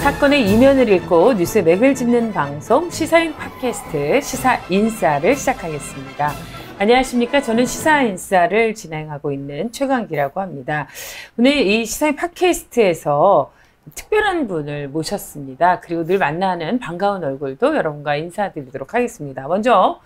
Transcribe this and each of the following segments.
사건의 이면을 읽고 뉴스의 맥을 짚는 방송 시사인 팟캐스트 시사인싸를 시작하겠습니다. 안녕하십니까. 저는 시사인싸를 진행하고 있는 최강기라고 합니다. 오늘 이 시사인 팟캐스트에서 특별한 분을 모셨습니다. 그리고 늘 만나는 반가운 얼굴도 여러분과 인사드리도록 하겠습니다. 먼저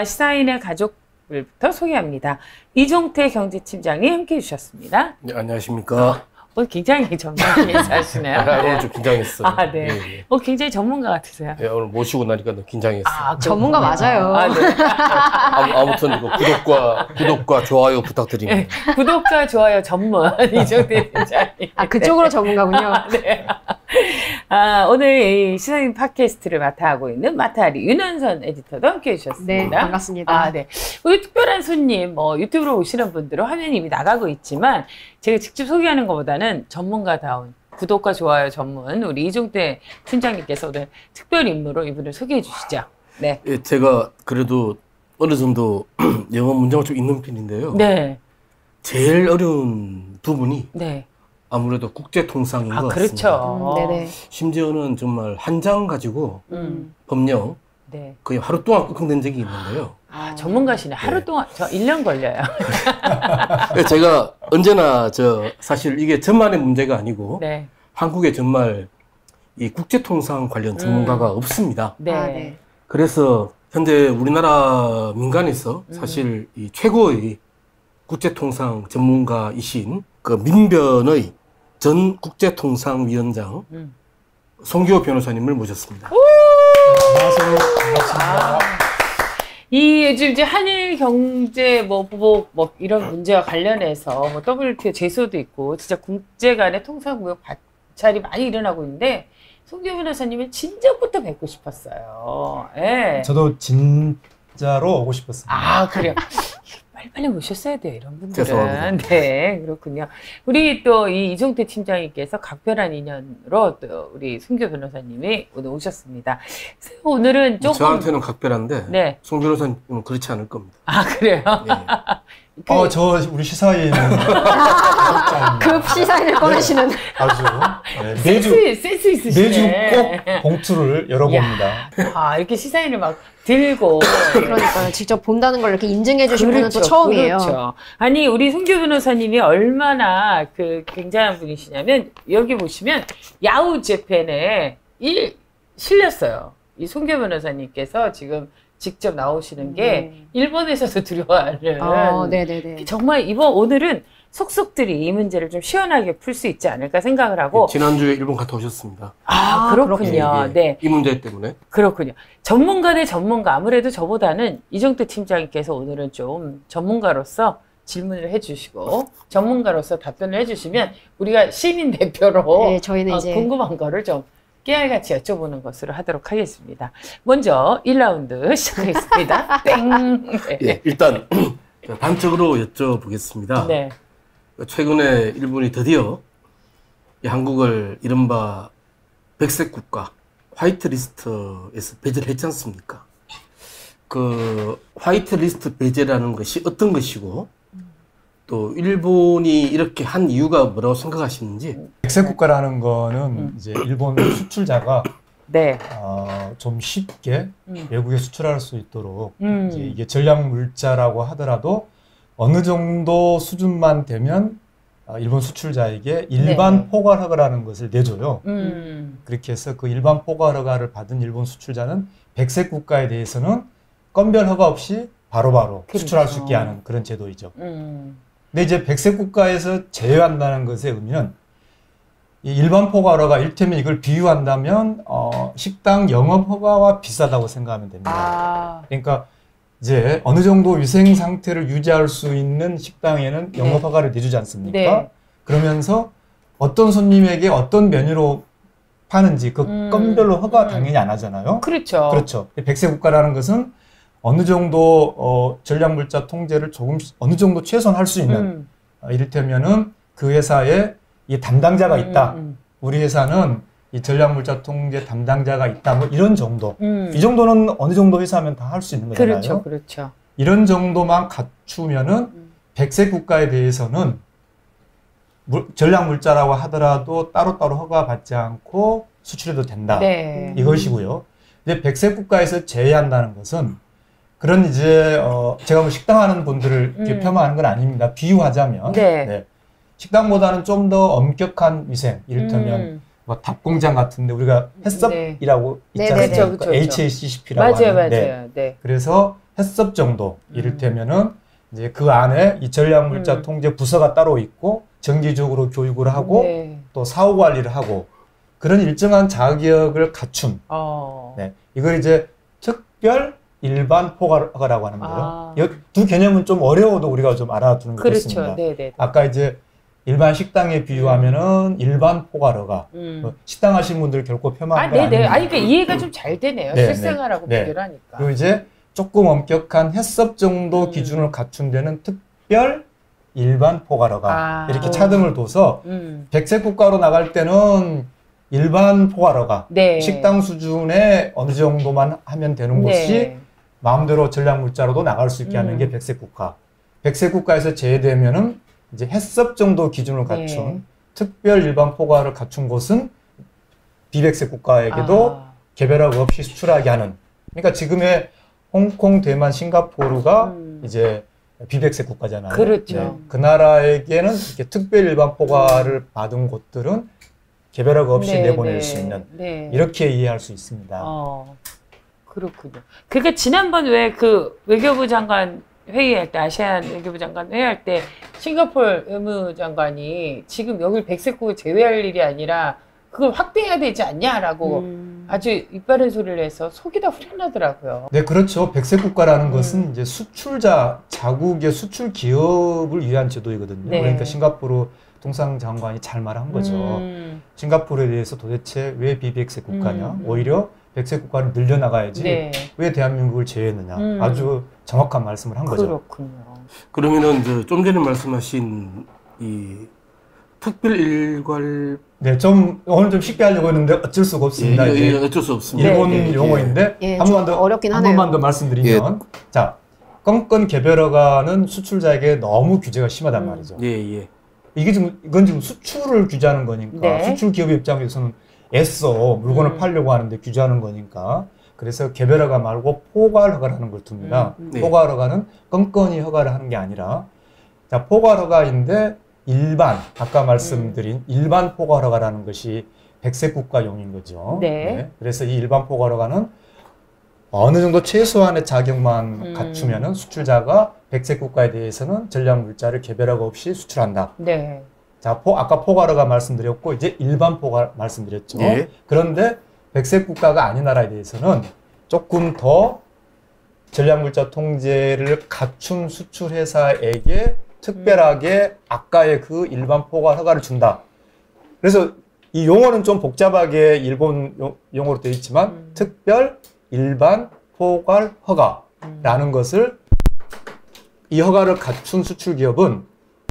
시사인의 가족들부터 소개합니다. 이종태 경제팀장이 함께해 주셨습니다. 네, 안녕하십니까. 오늘 굉장히 전문가 인사하시네요. 오늘 좀 긴장했어요. 네. 예. 굉장히 전문가 같으세요. 네, 오늘 모시고 나니까 너무 긴장했어요. 전문가 맞아요. 네. 아무튼 구독과 좋아요 부탁드립니다. 네, 구독과 좋아요 전문 이종태 팀장님. 그쪽으로 전문가군요. 네. 오늘 이 시사인 팟캐스트를 맡아하고 있는 마타리 윤현선 에디터도 함께해 주셨습니다. 네, 반갑습니다. 네. 오늘 특별한 손님, 유튜브로 오시는 분들은 화면이 이미 나가고 있지만 제가 직접 소개하는 것보다는 전문가다운 구독과 좋아요 전문 우리 이종태 팀장님께서 오늘 특별 인물로 이분을 소개해 주시죠. 네. 예, 제가 그래도 어느 정도 영어 문장을 좀 있는 편인데요. 네. 제일 어려운 부분이 네. 아무래도 국제통상인 것 그렇죠. 같습니다. 네네. 심지어는 정말 한 장 가지고 법령 네. 거의 하루 동안 끙끙댄 적이 있는데요. 전문가시네. 하루 동안, 저 1년 걸려요. 제가 언제나 사실 이게 저만의 문제가 아니고 네. 한국에 정말 이 국제통상 관련 전문가가 없습니다. 네. 네. 그래서 현재 우리나라 민간에서 사실 이 최고의 국제통상 전문가이신 그 민변의 전 국제통상위원장 송기호 변호사님을 모셨습니다. 안녕하세요. 반갑습니다. 이 요즘 이제 한일 경제 보복 이런 문제와 관련해서 WTO 제소도 있고 진짜 국제 간의 통상무역 관찰이 많이 일어나고 있는데 송기호 변호사님은 진작부터 뵙고 싶었어요. 네. 저도 진짜로 오고 싶었습니다. 그래요. 빨리 모셨어야 돼요, 이런 분들은. 죄송합니다. 네, 그렇군요. 우리 또 이 이종태 팀장님께서 각별한 인연으로 또 우리 송기호 변호사님이 오늘 오셨습니다. 그래서 오늘은 조금. 저한테는 각별한데, 네. 송 변호사님은 그렇지 않을 겁니다. 그래요? 네. 저 우리 시사인 급 시사인을 꺼내시는. 아주 센스 있으시네. 매주 꼭 봉투를 열어봅니다. 이렇게 시사인을 막 들고. 그러니까요. 직접 본다는 걸 이렇게 인증해 주신 분은 또 처음이에요. 그렇죠. 아니, 우리 송기호 변호사님이 얼마나 굉장한 분이시냐면, 여기 보시면, 야후 재팬에 실렸어요. 이 송기호 변호사님께서 지금 직접 나오시는 게, 일본에서도 두려워하는. 네네네. 정말 오늘은 속속들이 이 문제를 좀 시원하게 풀 수 있지 않을까 생각을 하고. 지난주에 일본 갔다 오셨습니다. 그렇군요. 네. 이 문제 때문에. 그렇군요. 전문가 대 전문가. 아무래도 저보다는 이종태 팀장님께서 오늘은 좀 전문가로서 질문을 해주시고 전문가로서 답변을 해주시면 우리가 시민 대표로 네, 저희는 이제 궁금한 거를 좀 깨알같이 여쭤보는 것으로 하도록 하겠습니다. 먼저 1라운드 시작하겠습니다. 땡. 네. 예, 일단 단적으로 여쭤보겠습니다. 네. 최근에 일본이 드디어 이 한국을 이른바 백색 국가 화이트 리스트에서 배제를 했지 않습니까? 그 화이트 리스트 배제라는 것이 어떤 것이고 또 일본이 이렇게 한 이유가 뭐라고 생각하시는지. 백색 국가라는 거는 이제 일본 수출자가 네. 좀 쉽게 외국에 수출할 수 있도록 이제 이게 전략 물자라고 하더라도 어느 정도 수준만 되면 일본 수출자에게 일반 포괄 허가라는 것을 내줘요. 그렇게 해서 그 일반 포괄 허가를 받은 일본 수출자는 백색 국가에 대해서는 건별 허가 없이 바로바로 수출할 수 있게 하는 그런 제도이죠. 근데 이제 백색 국가에서 제외한다는 것의 의미는 이 일반 포괄 허가, 일테면 이걸 비유한다면 식당 영업 허가와 비슷하다고 생각하면 됩니다. 그러니까 이제 어느 정도 위생 상태를 유지할 수 있는 식당에는 영업 허가를 내주지 않습니까? 네. 그러면서 어떤 손님에게 어떤 메뉴로 파는지 그 건별로 허가 당연히 안 하잖아요. 그렇죠. 그렇죠. 백색 국가라는 것은 어느 정도 전략 물자 통제를 어느 정도 최소화할 수 있는 이를테면은 그 회사에 이 담당자가 있다. 우리 회사는 이 전략 물자 통제 담당자가 있다. 뭐 이런 정도. 이 정도는 어느 정도 회사면 다 할 수 있는 거잖아요. 그렇죠, 그렇죠. 이런 정도만 갖추면은 백색 국가에 대해서는 전략 물자라고 하더라도 따로따로 허가받지 않고 수출해도 된다. 네. 이것이고요. 이제 백색 국가에서 제외한다는 것은 그런 이제 제가 뭐 식당 하는 분들을 이렇게 폄하하는 건 아닙니다. 비유하자면 네. 식당보다는 좀 더 엄격한 위생, 이를테면 뭐 닭공장 같은데 우리가 햇섭이라고 있잖아요. 그렇죠, 그렇죠. HACCP라고 하는데 맞아요. 네. 그래서 햇섭 정도 이를테면은 이제 그 안에 이 전략물자 통제 부서가 따로 있고 정기적으로 교육을 하고 또 사후 관리를 하고 그런 일정한 자격을 갖춘 네. 이걸 이제 특별 일반 포괄허가라고 하는 거예요. 이 두 개념은 좀 어려워도 우리가 좀 알아두는 게 좋습니다. 네네. 아까 이제 일반 식당에 비유하면은 일반 포괄허가 식당 하시는 분들 결코 폄하하는 건 네네. 아닙니다. 아니 그러니까 이해가 좀 잘 되네요. 실생활하고 비교를 하니까. 그리고 이제 조금 엄격한 햇섭 정도 기준을 갖춘 데는 특별 일반 포괄허가 이렇게 차등을 둬서 백색 국가로 나갈 때는 일반 포괄허가 식당 수준의 어느 정도만 하면 되는 곳이 마음대로 전략물자로도 나갈 수 있게 하는 게 백색 국가. 백색 국가에서 제외되면은 이제 햇섭 정도 기준을 갖춘 특별 일반 포괄을 갖춘 곳은 비백색 국가에게도 개별화가 없이 수출하게 하는. 그러니까 지금의 홍콩, 대만, 싱가포르가 이제 비백색 국가잖아요. 그렇죠. 네. 그 나라에게는 이렇게 특별 일반 포괄을 받은 곳들은 개별화가 없이 내보낼 수 있는 이렇게 이해할 수 있습니다. 그렇군요. 그러니까 지난번 왜 그 외교부 장관 회의할 때 아시안 외교부 장관 회의할 때 싱가포르 외무장관이 지금 여길 백색국을 제외할 일이 아니라 그걸 확대해야 되지 않냐라고 아주 이빠른 소리를 해서 속이 다 후련하더라고요. 네, 그렇죠. 백색 국가라는 것은 이제 수출자, 자국의 수출 기업을 위한 제도이거든요. 그러니까 싱가포르 통상장관이 잘 말한 거죠. 싱가포르에 대해서 도대체 왜 비백색 국가냐? 오히려 백색 국가를 늘려나가야지 왜 대한민국을 제외했느냐? 아주 정확한 말씀을 한 거죠. 그렇군요. 그러면은 좀 전에 말씀하신 이 특별 일괄 오늘 좀 쉽게 하려고 했는데 어쩔 수가 없습니다. 어쩔 수 없습니다. 일본 용어인데 한 번만 더 말씀드리면 자, 건건 개별허가는 수출자에게 너무 규제가 심하단 말이죠. 이건 지금 수출을 규제하는 거니까 수출 기업의 입장에서는 애써 물건을 팔려고 하는데 규제하는 거니까 그래서 개별허가 말고 포괄허가라는 걸 둡니다. 포괄허가는 건건히 허가를 하는 게 아니라 자, 포괄허가인데 일반 아까 말씀드린 일반 포괄허가라는 것이 백색 국가용인 거죠. 그래서 이 일반 포괄허가는 어느 정도 최소한의 자격만 갖추면은 수출자가 백색 국가에 대해서는 전략물자를 개별허가 없이 수출한다. 자, 아까 포괄허가 말씀드렸고 이제 일반 포괄 말씀드렸죠. 그런데 백색 국가가 아닌 나라에 대해서는 조금 더 전략물자 통제를 갖춘 수출회사에게 특별하게 아까의 그 일반 포괄 허가를 준다. 그래서 이 용어는 좀 복잡하게 일본 용어로 되어 있지만 특별 일반 포괄 허가라는 것을 이 허가를 갖춘 수출 기업은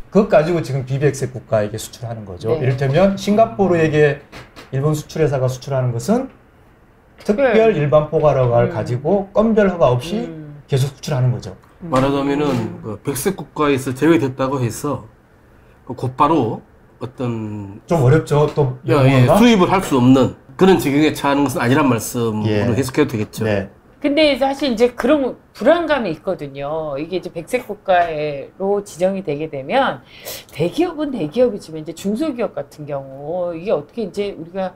그것 가지고 지금 비백색 국가에게 수출하는 거죠. 이를테면 싱가포르에게 일본 수출회사가 수출하는 것은 특별 일반 포괄 허가를 가지고 건별 허가 없이 계속 수출하는 거죠. 말하자면은 그 백색 국가에서 제외됐다고 해서 곧바로 어떤 좀 어렵죠. 또 수입을 할 수 없는 그런 지경에 처하는 것은 아니란 말씀으로 해석해도 되겠죠. 근데 사실 이제 그런 불안감이 있거든요. 이게 이제 백색 국가로 지정이 되게 되면 대기업은 대기업이지만 이제 중소기업 같은 경우 이게 어떻게 이제 우리가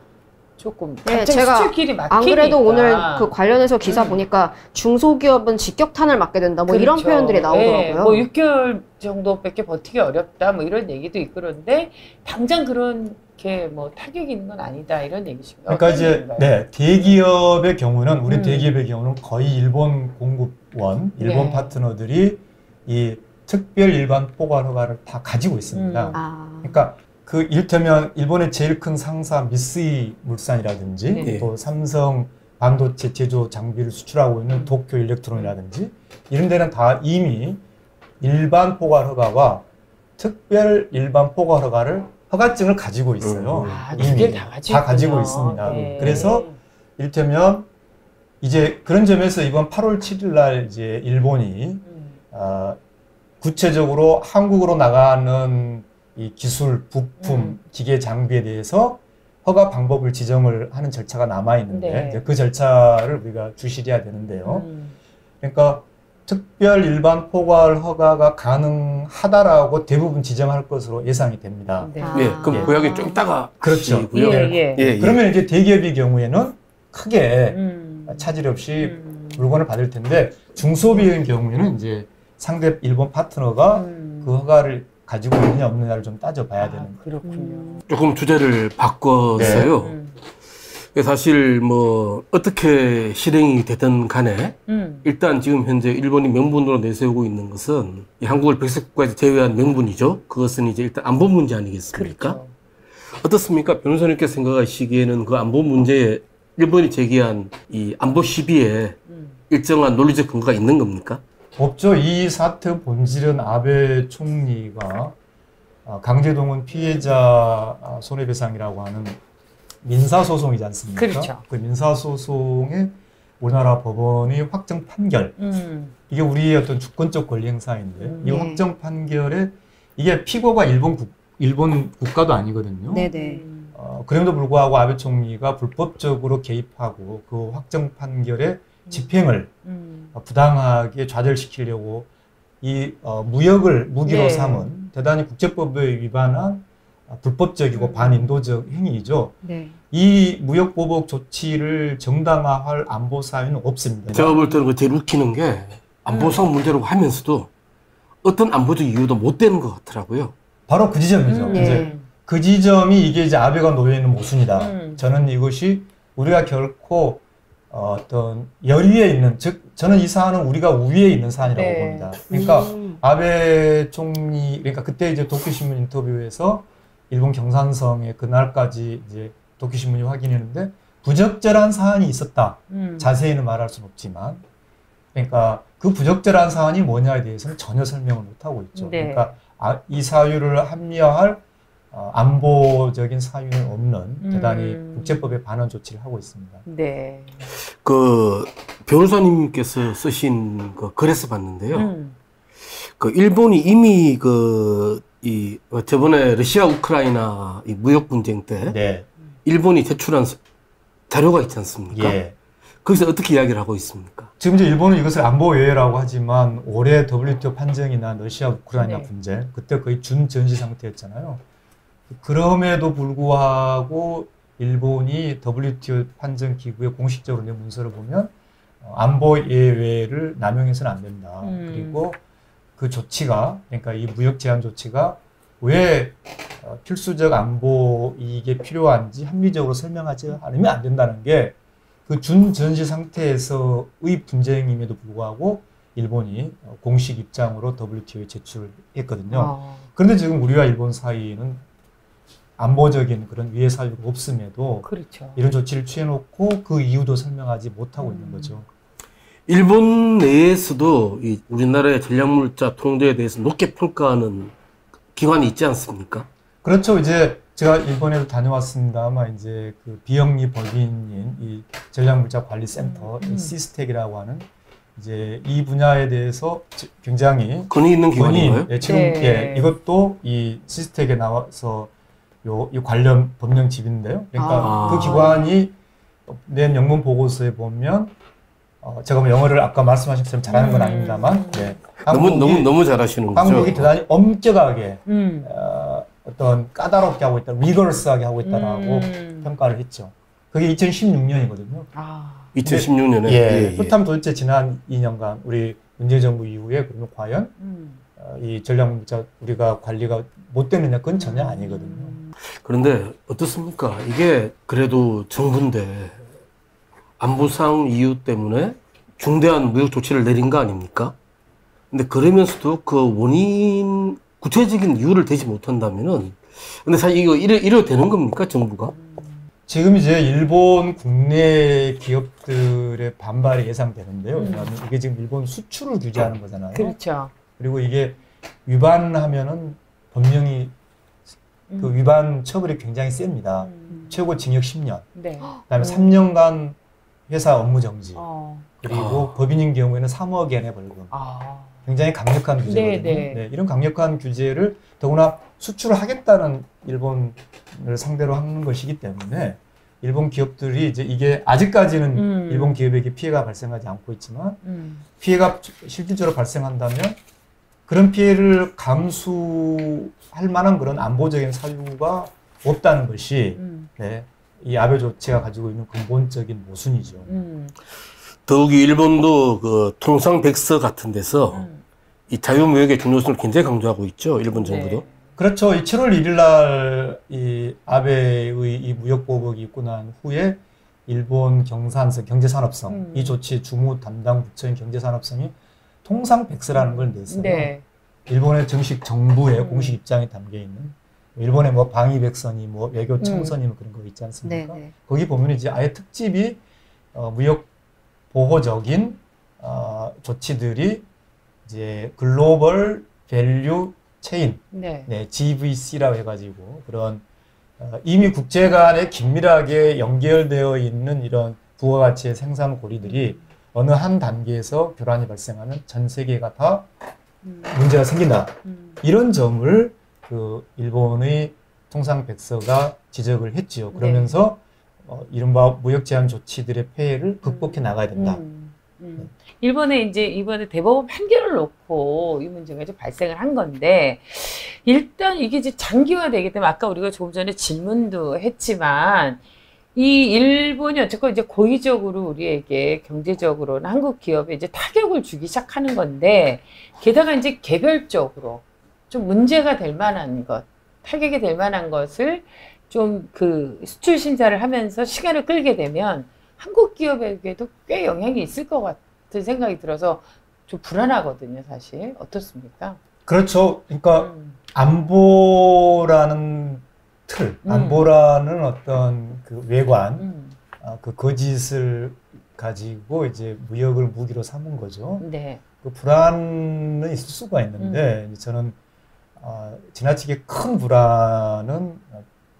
조금 제가 수출길이 막히니까. 안 그래도 오늘 그 관련해서 기사 보니까 중소기업은 직격탄을 맞게 된다 뭐 이런 표현들이 나오더라고요. 뭐 6개월 정도밖에 버티기 어렵다 뭐 이런 얘기도 있고 그런데 당장 그렇게 뭐 타격이 있는 건 아니다 이런 얘기신가요? 그러니까 이제 대기업의 경우는 우리 대기업의 경우는 거의 일본 공급원, 일본 파트너들이 이 특별 일반 포괄 허가를 다 가지고 있습니다. 그러니까 그 이를테면 일본의 제일 큰 상사 미쓰이 물산이라든지 또 삼성 반도체 제조 장비를 수출하고 있는 도쿄 일렉트론이라든지 이런 데는 다 이미 일반 포괄 허가와 특별 일반 포괄 허가를 허가증을 가지고 있어요. 이미 다 가지고 있습니다. 그래서 이를테면 이제 그런 점에서 이번 8월 7일 날 이제 일본이 구체적으로 한국으로 나가는 이 기술, 부품, 기계 장비에 대해서 허가 방법을 지정을 하는 절차가 남아 있는데 네. 이제 그 절차를 우리가 주시해야 되는데요. 그러니까 특별 일반 포괄 허가가 가능하다라고 대부분 지정할 것으로 예상이 됩니다. 네. 예, 그럼 아. 그 이야기 좀 이따가 그렇죠. 하시고요. 예. 예. 그러면 이제 대기업의 경우에는 크게 차질 없이 물건을 받을 텐데 중소기업의 경우에는 이제 상대 일본 파트너가 그 허가를 가지고 있느냐 없느냐를 좀 따져봐야 되는 거예요. 그렇군요. 조금 주제를 바꿨어요. 사실 뭐 어떻게 실행이 되든 간에 일단 지금 현재 일본이 명분으로 내세우고 있는 것은 이 한국을 백색 국가에서 제외한 명분이죠. 그것은 이제 일단 안보 문제 아니겠습니까? 그렇죠. 어떻습니까? 변호사님께서 생각하시기에는 그 안보 문제에 일본이 제기한 이 안보 시비에 일정한 논리적 근거가 있는 겁니까? 없죠. 이 사태 본질은 아베 총리가 강제동원 피해자 손해배상이라고 하는 민사소송이지 않습니까? 그렇죠. 그 민사소송의 우리나라 법원의 확정 판결, 이게 우리의 어떤 주권적 권리 행사인데 이 네. 확정 판결에 이게 피고가 일본 국가도 아니거든요. 네네. 그럼에도 불구하고 아베 총리가 불법적으로 개입하고 그 확정 판결의 집행을 부당하게 좌절시키려고 이 무역을 무기로 네. 삼은 대단히 국제법에 위반한 불법적이고 반인도적 행위이죠. 네. 이 무역보복 조치를 정당화할 안보 사유는 없습니다. 제가 볼 때는 그 제일 웃기는 게 안보상 문제라고 하면서도 어떤 안보적 이유도 못 되는 것 같더라고요. 바로 그 지점이죠. 네. 이제 그 지점이 이게 이제 아베가 놓여 있는 모순이다. 저는 이것이 우리가 결코 어떤 열위에 있는, 즉 저는 이 사안은 우리가 우위에 있는 사안이라고 네. 봅니다. 그러니까 아베 총리, 그러니까 그때 이제 도쿄신문 인터뷰에서 일본 경산성에 그날까지 이제 도쿄신문이 확인했는데 부적절한 사안이 있었다. 자세히는 말할 수는 없지만, 그러니까 그 부적절한 사안이 뭐냐에 대해서는 전혀 설명을 못 하고 있죠. 네. 그러니까 이 사유를 합리화할 안보적인 사유는 없는 대단히 국제법에 반한 조치를 하고 있습니다. 네. 그 변호사님께서 쓰신 그 글에서 봤는데요. 그 일본이 이미 저번에 러시아 우크라이나 이 무역 분쟁 때 네. 일본이 제출한 자료가 있지 않습니까? 예. 거기서 어떻게 이야기를 하고 있습니까? 지금 이제 일본은 이것을 안보 외회라고 하지만 올해 WTO 판정이나 러시아 우크라이나 네. 분쟁 그때 거의 준전시 상태였잖아요. 그럼에도 불구하고 일본이 WTO 판정 기구에 공식적으로 낸 문서를 보면 안보 예외를 남용해서는 안 된다. 그리고 그 조치가, 그러니까 이 무역 제한 조치가 왜 필수적 안보 이익에 필요한지 합리적으로 설명하지 않으면 안 된다는 게 그 준전시 상태에서의 분쟁임에도 불구하고 일본이 공식 입장으로 WTO에 제출했거든요. 그런데 지금 우리와 일본 사이에는 안보적인 그런 위해 사유가 없음에도 그렇죠. 이런 조치를 취해놓고 그 이유도 설명하지 못하고 있는 거죠. 일본 내에서도 이 우리나라의 전략물자 통제에 대해서 높게 평가하는 기관이 있지 않습니까? 그렇죠. 이제 제가 일본에도 다녀왔습니다만 이제 그 비영리 법인인 이 전략물자관리센터 시스텍이라고 하는 이제 이 분야에 대해서 굉장히 권위 있는 기관인가요? 지금 네. 이것도 이 시스텍에 나와서 이 관련 법령 집인데요. 그러니까 그 기관이 낸 영문 보고서에 보면 제가 뭐 영어를 아까 말씀하신 것처럼 잘하는 건 아닙니다만 너무 잘하시는 거죠. 한국이 대단히 엄격하게 어떤 까다롭게 하고 있다, 리거러스하게 하고 있다라고 평가를 했죠. 그게 2016년이거든요. 2016년에. 그렇다면 도대체 지난 2년간 우리 문재인 정부 이후에 그러면 과연 이 전략물자 우리가 관리가 못 되느냐, 그건 전혀 아니거든요. 그런데 어떻습니까? 이게 그래도 정부인데 안보상 이유 때문에 중대한 무역 조치를 내린 거 아닙니까? 근데 그러면서도 그 원인, 구체적인 이유를 대지 못한다면은, 근데 사실 이거 이래도 되는 겁니까, 정부가? 지금 이제 일본 국내 기업들의 반발이 예상되는데요. 왜냐하면 이게 지금 일본 수출을 규제하는 거잖아요. 그렇죠. 그리고 이게 위반하면은 법령이 그 위반 처벌이 굉장히 셉니다. 최고 징역 10년. 네. 그다음에 3년간 회사 업무 정지. 어. 그리고 법인인 경우에는 3억 엔의 벌금. 굉장히 강력한 규제거든요. 네, 이런 강력한 규제를 더구나 수출을 하겠다는 일본을 상대로 하는 것이기 때문에 일본 기업들이 이제 이게 아직까지는 일본 기업에게 피해가 발생하지 않고 있지만 피해가 실질적으로 발생한다면 그런 피해를 감수할 만한 그런 안보적인 사유가 없다는 것이 네, 이 아베 조치가 가지고 있는 근본적인 모순이죠. 더욱이 일본도 그 통상백서 같은 데서 이 자유무역의 중요성을 굉장히 강조하고 있죠. 일본 정부도. 네. 그렇죠. 이 7월 1일 날 이 아베의 이 무역보복이 있고 난 후에 일본 경제산업성 이 조치 주무 담당 부처인 경제산업성이 통상백서라는 걸 냈어요. 네. 일본의 정식 정부의 공식 입장이 담겨 있는 일본의 뭐 방위백서니 뭐 외교 청선이 뭐 그런 거 있지 않습니까? 네네. 거기 보면 이제 아예 특집이 무역 보호적인 조치들이 이제 글로벌 밸류 체인, 네, GVC라고 해가지고 그런 이미 국제 간에 긴밀하게 연결되어 있는 이런 부가가치의 생산 고리들이 어느 한 단계에서 교란이 발생하면 전 세계가 다 문제가 생긴다. 이런 점을 그 일본의 통상백서가 지적을 했지요. 그러면서 이른바 무역 제한 조치들의 폐해를 극복해 나가야 된다. 일본에 이제 이번에 대법원 판결을 놓고 이 문제가 이제 발생을 한 건데 일단 이게 이제 장기화되기 때문에 아까 우리가 조금 전에 질문도 했지만 이 일본이 어쨌건 이제 고의적으로 우리에게 경제적으로는 한국 기업에 이제 타격을 주기 시작하는 건데 게다가 이제 개별적으로 좀 문제가 될 만한 것, 타격이 될 만한 것을 좀 그 수출 심사를 하면서 시간을 끌게 되면 한국 기업에게도 꽤 영향이 있을 것 같은 생각이 들어서 좀 불안하거든요, 사실. 어떻습니까? 그렇죠. 그러니까 안보라는 틀, 안보라는 어떤 그 외관, 그 거짓을 가지고 이제 무역을 무기로 삼은 거죠. 네. 그 불안은 있을 수가 있는데 저는 지나치게 큰 불안은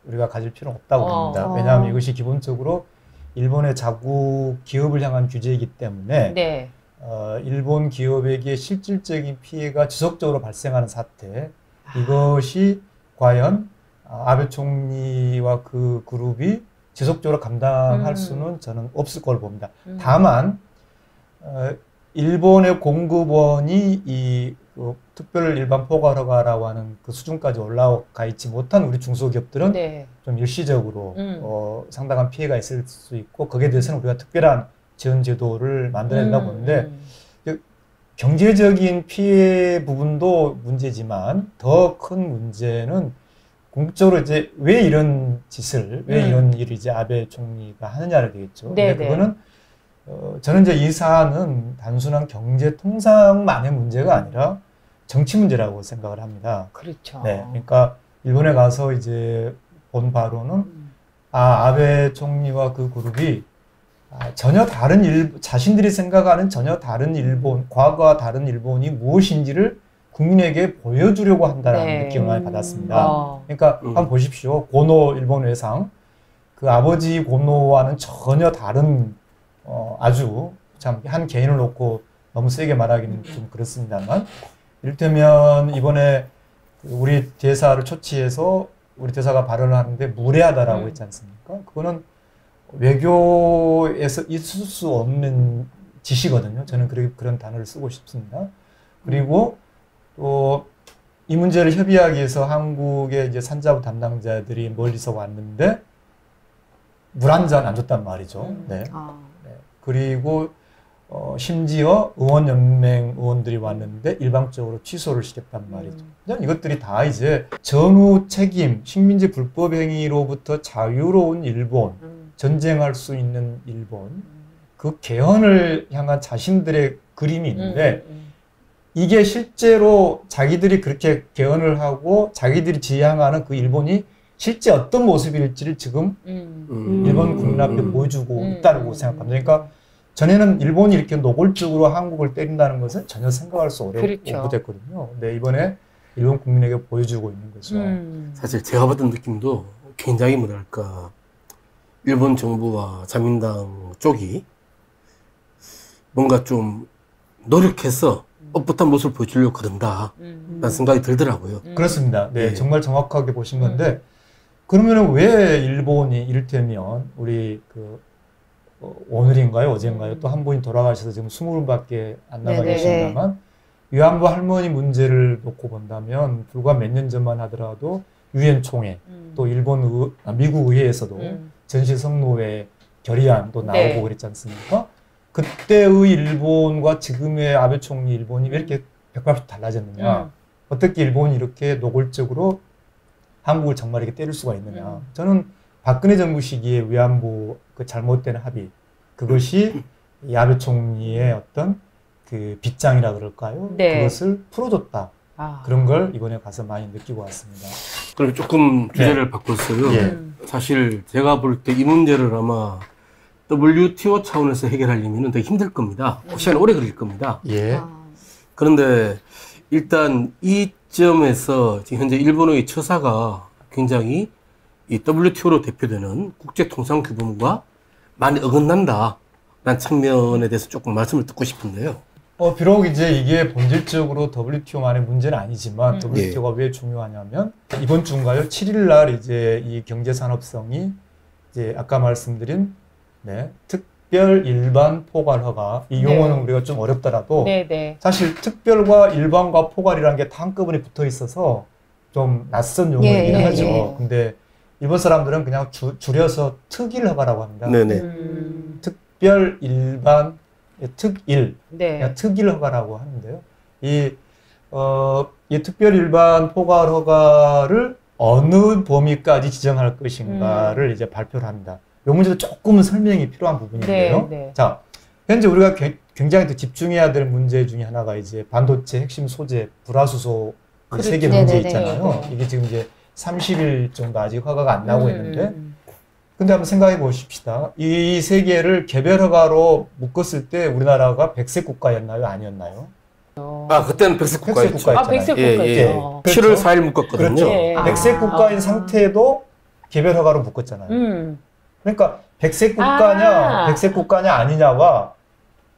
우리가 가질 필요는 없다고 봅니다. 왜냐하면 이것이 기본적으로 일본의 자국 기업을 향한 규제이기 때문에 네. 일본 기업에게 실질적인 피해가 지속적으로 발생하는 사태 이것이 과연 아베 총리와 그 그룹이 지속적으로 감당할 수는 저는 없을 걸로 봅니다. 다만 일본의 공급원이 이 특별 일반 포괄허가라고 하는 그 수준까지 올라가 있지 못한 우리 중소기업들은 네. 좀 일시적으로 상당한 피해가 있을 수 있고 거기에 대해서는 우리가 특별한 지원 제도를 만들어야 된다고 보는데 경제적인 피해 부분도 문제지만 더 큰 문제는 궁극적으로 이제 왜 이런 짓을 왜 이런 일을 이제 아베 총리가 하느냐를 되겠죠. 근데 그거는 저는 이제 이 사안은 단순한 경제 통상만의 문제가 아니라 정치 문제라고 생각을 합니다. 그렇죠. 네, 그러니까 일본에 가서 이제 본 바로는 아베 총리와 그 그룹이 전혀 다른 자신들이 생각하는 전혀 다른 일본, 과거와 다른 일본이 무엇인지를 국민에게 보여주려고 한다는 네. 느낌을 많이 받았습니다. 그러니까 한번 보십시오. 고노 일본 외상, 그 아버지 고노와는 전혀 다른 아주 참 한 개인을 놓고 너무 세게 말하기는 좀 그렇습니다만 이를테면 이번에 우리 대사를 초치해서 우리 대사가 발언을 하는데 무례하다라고 했지 않습니까? 그거는 외교에서 있을 수 없는 짓이거든요. 저는 그런 단어를 쓰고 싶습니다. 그리고 또 이 문제를 협의하기 위해서 한국의 이제 산자부 담당자들이 멀리서 왔는데 물 한 잔 안 줬단 말이죠. 네. 네. 그리고 심지어 의원연맹 의원들이 왔는데 일방적으로 취소를 시켰단 말이죠. 이것들이 다 이제 전후 책임, 식민지 불법행위로부터 자유로운 일본, 전쟁할 수 있는 일본, 그 개헌을 향한 자신들의 그림이 있는데 이게 실제로 자기들이 그렇게 개헌을 하고 자기들이 지향하는 그 일본이 실제 어떤 모습일지를 지금 일본 국민 앞에 보여주고 있다고 생각합니다. 그러니까 전에는 일본이 이렇게 노골적으로 한국을 때린다는 것은 전혀 생각할 수 그렇죠. 못했거든요. 근데 이번에 일본 국민에게 보여주고 있는 거죠. 사실 제가 받은 느낌도 굉장히 뭐랄까 일본 정부와 자민당 쪽이 뭔가 좀 노력해서 뻣뻣한 모습을 보여주려고 그런다. 라는 생각이 들더라고요. 그렇습니다. 네, 예. 정말 정확하게 보신 건데 그러면 왜 일본이 이를테면 우리 오늘인가요, 어젠가요? 또 한 분이 돌아가셔서 지금 20분밖에 안 남아 네네. 계십니다만 위안부 할머니 문제를 놓고 본다면 불과 몇 년 전만 하더라도 유엔 총회 또 미국 의회에서도 전시성노회 결의안도 나오고 네. 그랬지 않습니까? 그때의 일본과 지금의 아베 총리 일본이 왜 이렇게 180도 달라졌느냐? 어떻게 일본이 이렇게 노골적으로 한국을 정말 이렇게 때릴 수가 있느냐? 저는 박근혜 정부 시기에 위안부 그 잘못된 합의 그것이 이 아베 총리의 어떤 그 빗장이라 그럴까요? 네. 그것을 풀어줬다. 그런 걸 이번에 가서 많이 느끼고 왔습니다. 그럼 조금 주제를 바꿨어요. 예. 사실 제가 볼 때 이 문제를 아마 WTO 차원에서 해결하려면 되게 힘들 겁니다. 시간이 오래 걸릴 겁니다. 예. 그런데 일단 이 점에서 지금 현재 일본의 처사가 굉장히 이 WTO로 대표되는 국제통상규범과 많이 어긋난다. 라는 측면에 대해서 조금 말씀을 듣고 싶은데요. 비록 이제 이게 본질적으로 WTO만의 문제는 아니지만 WTO가 왜 중요하냐면 이번 주인가요? 7일 날 이제 이 경제산업성이 이제 아까 말씀드린 특별 일반 포괄 허가 이 용어는 우리가 좀 어렵더라도 사실 특별과 일반과 포괄이라는 게 다 한꺼번에 붙어 있어서 좀 낯선 용어이긴 하죠. 근데 일본 사람들은 그냥 줄여서 특일 허가라고 합니다. 네네. 특별 일반 특일, 네. 특일 허가라고 하는데요. 이 특별 일반 포괄 허가를 어느 범위까지 지정할 것인가를 이제 발표를 합니다. 이 문제도 조금은 설명이 필요한 부분인데요. 자, 현재 우리가 굉장히 더 집중해야 될 문제 중에 하나가 이제 반도체 핵심 소재 불화수소 세계 문제 있잖아요. 이게 지금 이제 30일 정도 아직 허가가 안 나오고 있는데 근데 한번 생각해 보십시다. 이 세 개를 개별 허가로 묶었을 때 우리나라가 백색 국가였나요? 아니었나요? 그때는 백색 국가였죠. 백색 국가였죠. 7월 4일 묶었거든요. 그렇죠. 백색 국가인 상태도 개별 허가로 묶었잖아요. 그러니까 백색 국가냐 아니냐가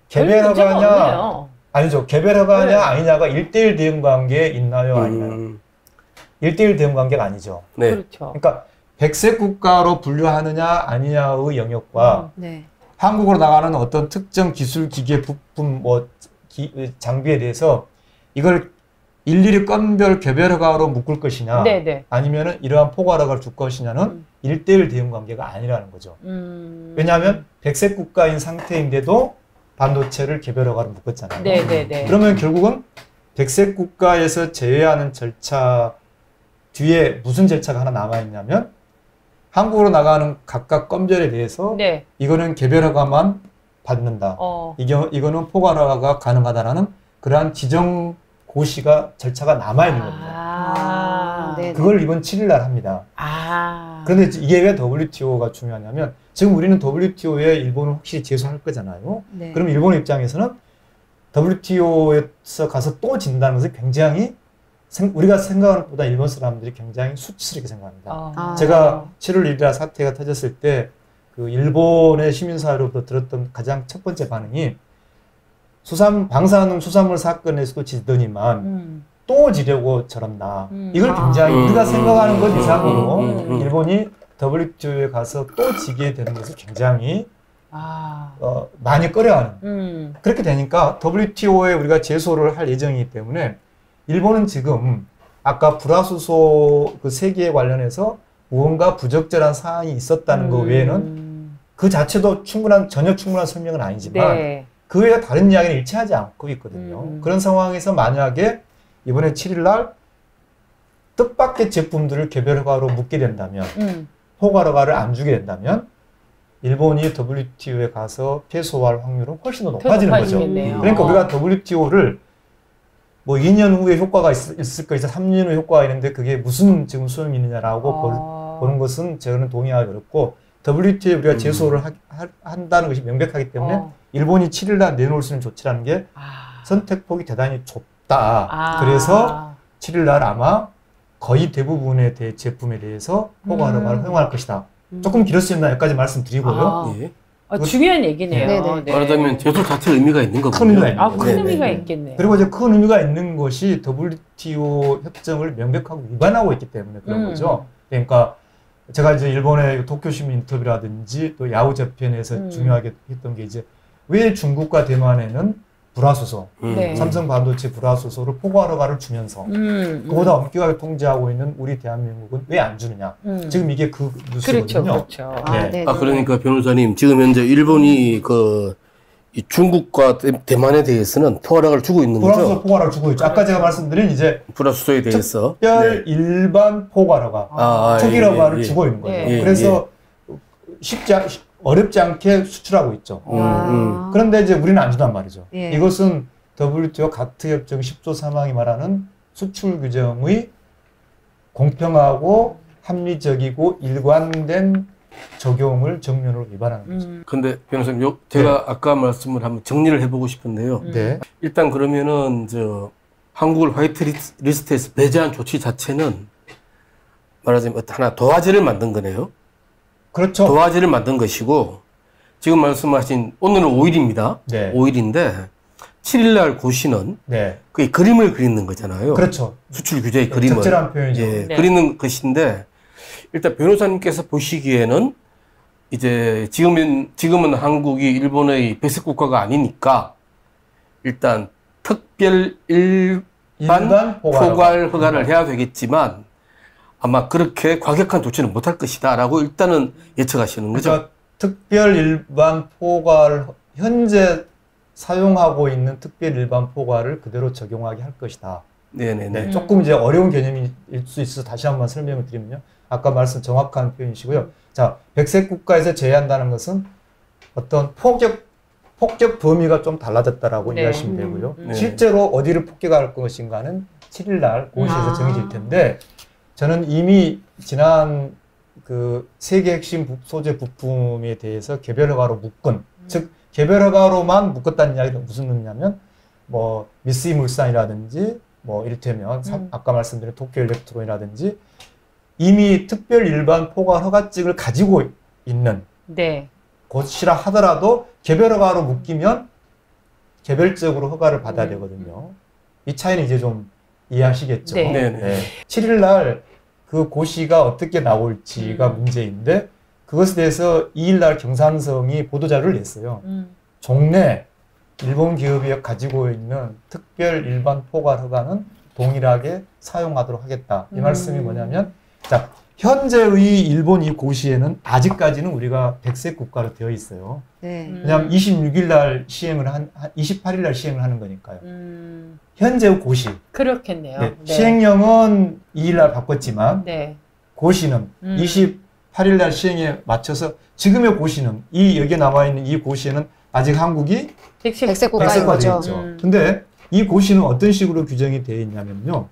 개별 허가냐 아니죠. 개별 허가냐 아니냐가 1:1 대응 관계에 있나요? 아니나요? 1:1 대응 관계가 아니죠. 네. 그렇죠. 그러니까 백색 국가로 분류하느냐 아니냐의 영역과 한국으로 나가는 어떤 특정 기술, 기계, 부품, 장비에 대해서 이걸 일일이 건별 개별 허가로 묶을 것이냐 아니면은 이러한 포괄 허가를 줄 것이냐는 1:1 대응 관계가 아니라는 거죠. 왜냐하면 백색 국가인 상태인데도 반도체를 개별 허가로 묶었잖아요. 그러면 결국은 백색 국가에서 제외하는 절차 뒤에 무슨 절차가 하나 남아있냐면 한국으로 나가는 각각 건별에 대해서 이거는 개별 허가만 받는다. 이거는 포괄 허가가 가능하다라는 그러한 지정 고시가 절차가 남아있는 겁니다. 그걸 이번 7일 날 합니다. 그런데 이게 왜 WTO가 중요하냐면 지금 우리는 WTO에 일본을 확실히 제소할 거잖아요. 그럼 일본 입장에서는 WTO에서 가서 또 진다는 것은 굉장히 우리가 생각하는 것보다 일본 사람들이 굉장히 수치스럽게 생각합니다. 제가 7월 1일 사태가 터졌을 때 그 일본의 시민사회로부터 들었던 가장 첫 번째 반응이 방사능 수산물 사건에서도 지더니만 또 지려고 저런다. 이걸 굉장히 우리가 생각하는 것 이상으로 일본이 WTO에 가서 또 지게 되는 것을 굉장히 많이 꺼려하는. 그렇게 되니까 WTO에 우리가 제소를 할 예정이기 때문에 일본은 지금 아까 불화수소 그 세계에 관련해서 무언가 부적절한 사항이 있었다는 것 외에는 그 자체도 전혀 충분한 설명은 아니지만 그 외에 다른 이야기는 일치하지 않고 있거든요. 그런 상황에서 만약에 이번에 7일 날 뜻밖의 제품들을 개별 허가로 묶게 된다면 포괄 허가를 안 주게 된다면 일본이 WTO에 가서 패소할 확률은 훨씬 더 높아지는 거죠. 그러니까 우리가 WTO를 2년 후에 효과가 있을 것이다, 3년 후에 효과가 있는데 그게 무슨 지금 소용이 있느냐라고 보는 것은 저는 동의하기 어렵고 WTO에 우리가 제소를 한다는 것이 명백하기 때문에 일본이 7일 날 내놓을 수 있는 조치라는 게 선택폭이 대단히 좁다. 그래서 7일 날 아마 거의 대부분의 제품에 대해서 포괄 허가를 허용할 것이다. 조금 길었습니다. 여기까지 말씀드리고요. 중요한 얘기네요. 네네. 네. 말하자면 제도 자체 의미가 있는 거군요. 큰 의미가 있는 아, 거죠. 큰 네, 의미가 네. 있겠네요. 그리고 이제 큰 의미가 있는 것이 WTO 협정을 명백하고 위반하고 있기 때문에 그런 거죠. 그러니까 제가 이제 일본의 도쿄신문 인터뷰라든지 또 야후 재편에서 중요하게 했던 게 이제 왜 중국과 대만에는 불화수소, 네. 삼성 반도체 불화수소를 포괄허가를 주면서 그보다 엄격하게 통제하고 있는 우리 대한민국은 왜 안 주느냐. 지금 이게 그 뉴스거든요. 그렇죠. 네. 네. 그러니까 변호사님 지금 현재 일본이 이 중국과 대만에 대해서는 포괄허가를 주고 있는 불화수소 거죠. 포괄을 주고 있죠. 아까 제가 말씀드린 이제 불화수소에 대해서. 특별 일반 포괄허가, 특일허가를 예, 예. 주고 있는 거예요. 예, 그래서 어렵지 않게 수출하고 있죠. 그런데 이제 우리는 안 준단 말이죠. 예. 이것은 WTO 가트협정 10조 3항이 말하는 수출 규정의 공평하고 합리적이고 일관된 적용을 정면으로 위반하는 거죠. 근데 변호사님, 제가 아까 말씀을 한번 정리를 해보고 싶은데요. 네. 일단 그러면은 한국을 화이트리스트에서 배제한 조치 자체는 말하자면 하나 도화지를 만든 거네요. 그렇죠. 도화지를 만든 것이고 지금 말씀하신 오늘은 5일입니다. 네. 5일인데 7일날 고시는 네. 그 그림을 그리는 거잖아요. 그렇죠. 수출 규제의 그림을 적절한 표현이죠. 예, 네. 그리는 것인데 일단 변호사님께서 보시기에는 이제 지금은 한국이 일본의 배색 국가가 아니니까 일단 특별 일반 포괄 허가를 해야 되겠지만 아마 그렇게 과격한 조치는 못할 것이다라고 일단은 예측하시는 거죠. 그러니까 특별 일반 포괄 현재 사용하고 있는 특별 일반 포괄을 그대로 적용하게 할 것이다. 네네네. 네, 조금 이제 어려운 개념일 수 있어서 다시 한번 설명을 드리면요. 아까 말씀 정확한 표현이시고요. 자, 백색 국가에서 제외한다는 것은 어떤 폭격 범위가 좀 달라졌다라고 네. 이해하시면 되고요. 네. 실제로 어디를 폭격할 것인가는 7일날 고시에서 정해질 텐데 저는 이미 지난 그 세계 핵심 소재 부품에 대해서 개별 허가로 묶은 즉 개별 허가로만 묶었다는 이야기는 무슨 의미냐면 뭐 미쓰이 물산이라든지 뭐 이를테면 아까 말씀드린 도쿄 일렉트론이라든지 이미 특별 일반 포괄 허가증을 가지고 있는 네. 곳이라 하더라도 개별 허가로 묶이면 개별적으로 허가를 받아야 되거든요. 이 차이는 이제 좀 이해하시겠죠. 네. 네네. 7일날 그 고시가 어떻게 나올지가 문제인데 그것에 대해서 2일날 경산성이 보도자료를 냈어요. 종래 일본 기업이 가지고 있는 특별 일반 포괄 허가는 동일하게 사용하도록 하겠다. 이 말씀이 뭐냐면 자, 현재의 일본 이 고시에는 아직까지는 우리가 백색 국가로 되어 있어요. 네. 왜냐하면 26일 날 시행을 28일 날 시행을 하는 거니까요. 현재의 고시. 그렇겠네요. 네. 네. 시행령은 2일 날 바꿨지만 네. 고시는 28일 날 시행에 맞춰서 지금의 고시는 여기에 나와 있는 이 고시에는 아직 한국이 백색 국가인 백색화 되어 거죠. 있죠. 근데 이 고시는 어떤 식으로 규정이 되어 있냐면요.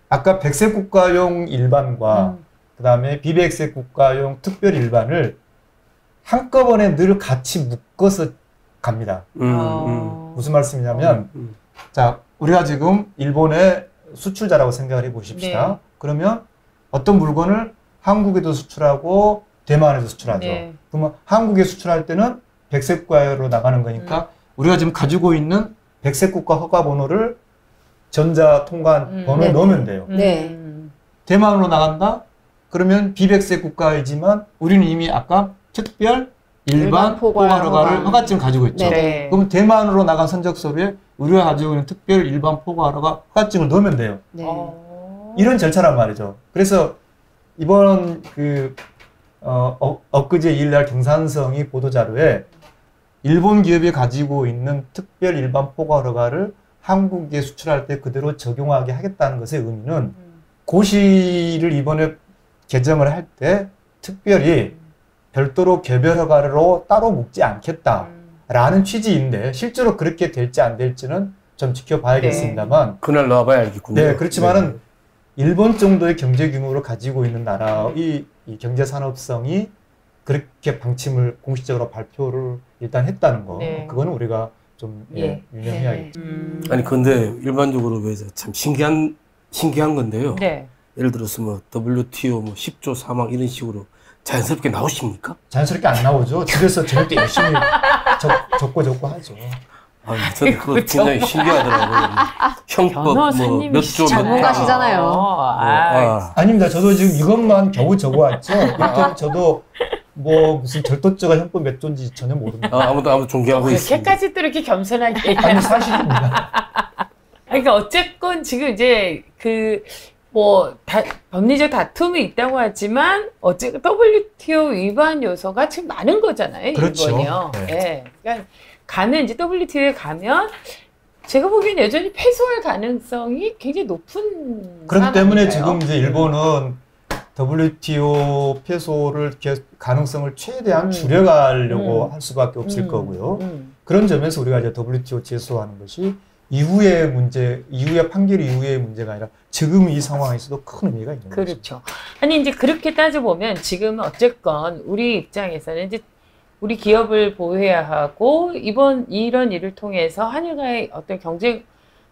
아까 백색 국가용 일반과 그다음에 비백색 국가용 특별 일반을 한꺼번에 늘 같이 묶어서 갑니다. 무슨 말씀이냐면 자, 우리가 지금 일본의 수출자라고 생각을 해보십시다. 네. 그러면 어떤 물건을 한국에도 수출하고 대만에도 수출하죠. 네. 그러면 한국에 수출할 때는 백색 국가로 나가는 거니까 우리가 지금 가지고 있는 백색 국가 허가 번호를 전자 통관 번호에 네. 넣으면 돼요. 네. 대만으로 나간다? 그러면 비백색 국가이지만 우리는 이미 아까 특별 일반 포괄 허가를 허가증 가지고 있죠. 네. 그럼 대만으로 나간 선적 서류에 우리가 가지고 있는 특별 일반 포괄 허가증을 넣으면 돼요. 네. 이런 절차란 말이죠. 그래서 이번 엊그제 2일날 경산성이 보도자료에 일본 기업이 가지고 있는 특별 일반 포괄 허가를 한국에 수출할 때 그대로 적용하게 하겠다는 것의 의미는 고시를 이번에 개정을 할 때 특별히 별도로 개별 허가로 따로 묶지 않겠다라는 취지인데 실제로 그렇게 될지 안 될지는 좀 지켜봐야겠습니다만 그날 나와봐야 알겠군요. 네, 그렇지만은 일본 정도의 경제 규모를 가지고 있는 나라의 이 경제 산업성이 그렇게 방침을 공식적으로 발표를 일단 했다는 거, 네. 그거는 우리가 좀 유념해야겠죠. 아니 근데 일반적으로 참 신기한 건데요. 네. 예를 들어서 뭐 WTO 뭐 10조 3항 이런 식으로 자연스럽게 나오십니까? 자연스럽게 안 나오죠. 집에서 저녁 때 열심히 적고 하죠. 아, 저는 그거 굉장히 신기하더라고요. 형법, 변호사님이 몇 조, 몇 전문가시잖아요. 아닙니다. 저도 지금 이것만 겨우 적어왔죠. 일단 저도 뭐 무슨 절도죄가 형법 몇 조인지 전혀 모릅니다. 아무도 존경하고 있습니다. 그렇게까지 또 이렇게 겸손하게. 아니 사실입니다. 그러니까 어쨌건 지금 이제 법리적 다툼이 있다고 하지만 어쨌든 WTO 위반 요소가 지금 많은 거잖아요. 그렇죠. 일본이요. 네. 예. 그러니까 이제 WTO에 가면 제가 보기엔 여전히 패소할 가능성이 굉장히 높은. 그렇기 때문에 상황인가요? 지금 이제 일본은 WTO 패소를 가능성을 최대한 줄여가려고 할 수밖에 없을 거고요. 그런 점에서 우리가 이제 WTO 제소하는 것이 이후의 판결 이후의 문제가 아니라 지금 이 상황에서도 큰 의미가 있는 거죠. 그렇죠. 아니 이제 그렇게 따져보면 지금 어쨌건 우리 입장에서는 이제 우리 기업을 보호해야 하고 이런 일을 통해서 한일과의 어떤 경쟁